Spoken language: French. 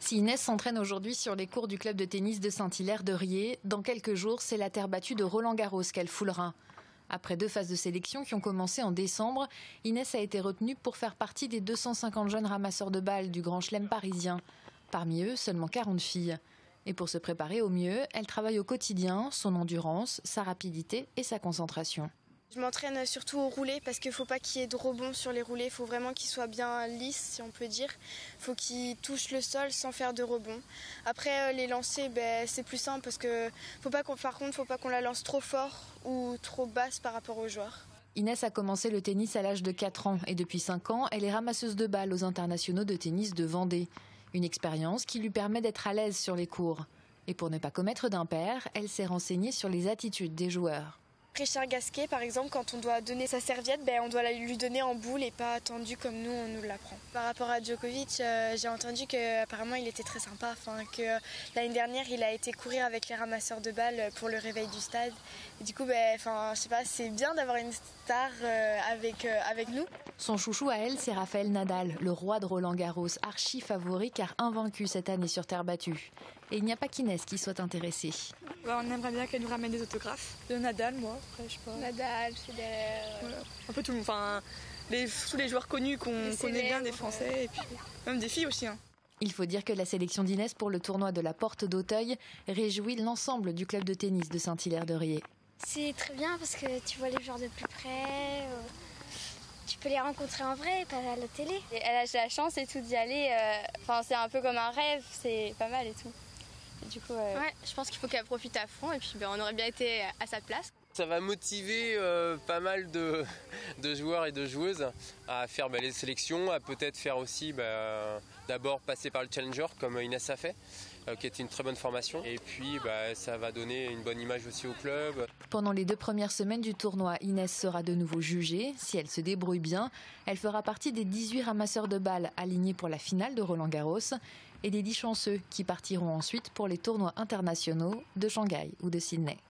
Si Inès s'entraîne aujourd'hui sur les cours du club de tennis de Saint-Hilaire-de-Riez, dans quelques jours, c'est la terre battue de Roland-Garros qu'elle foulera. Après 2 phases de sélection qui ont commencé en décembre, Inès a été retenue pour faire partie des 250 jeunes ramasseurs de balles du Grand Chelem parisien. Parmi eux, seulement 40 filles. Et pour se préparer au mieux, elle travaille au quotidien son endurance, sa rapidité et sa concentration. Je m'entraîne surtout au roulé parce qu'il ne faut pas qu'il y ait de rebond sur les roulés. Il faut vraiment qu'ils soient bien lisses, si on peut dire. Il faut qu'ils touchent le sol sans faire de rebond. Après, les lancers, c'est plus simple parce que par contre, faut pas qu'on la lance trop fort ou trop basse par rapport aux joueurs. Inès a commencé le tennis à l'âge de 4 ans et depuis 5 ans, elle est ramasseuse de balles aux internationaux de tennis de Vendée. Une expérience qui lui permet d'être à l'aise sur les cours. Et pour ne pas commettre d'impair, elle s'est renseignée sur les attitudes des joueurs. Richard Gasquet, par exemple, quand on doit donner sa serviette, on doit lui donner en boule et pas tendu comme nous, on nous l'apprend. Par rapport à Djokovic, j'ai entendu qu'apparemment il était très sympa, que l'année dernière il a été courir avec les ramasseurs de balles pour le réveil du stade. Et du coup, je sais pas, c'est bien d'avoir une star avec nous. Son chouchou à elle, c'est Rafael Nadal, le roi de Roland-Garros, archi favori car invaincu cette année sur terre battue. Et il n'y a pas qu'Inès qui soit intéressée. On aimerait bien qu'elle nous ramène des autographes. De Nadal, moi, après, je sais pas. Nadal, Federer. Voilà. Un peu tout le monde. Tous les joueurs connus qu'on connaît bien, des Français, et puis même des filles aussi. Il faut dire que la sélection d'Inès pour le tournoi de la Porte d'Auteuil réjouit l'ensemble du club de tennis de Saint-Hilaire-de-Riez. C'est très bien parce que tu vois les joueurs de plus près. Tu peux les rencontrer en vrai, pas à la télé. Et elle a la chance et tout d'y aller. C'est un peu comme un rêve, c'est pas mal et tout. Et du coup, ouais, je pense qu'il faut qu'elle profite à fond et puis on aurait bien été à sa place. Ça va motiver pas mal de joueurs et de joueuses à faire les sélections, à peut-être faire aussi d'abord passer par le Challenger comme Inès a fait, qui est une très bonne formation. Et puis ça va donner une bonne image aussi au club. Pendant les 2 premières semaines du tournoi, Inès sera de nouveau jugée. Si elle se débrouille bien, elle fera partie des 18 ramasseurs de balles alignés pour la finale de Roland-Garros et des 10 chanceux qui partiront ensuite pour les tournois internationaux de Shanghai ou de Sydney.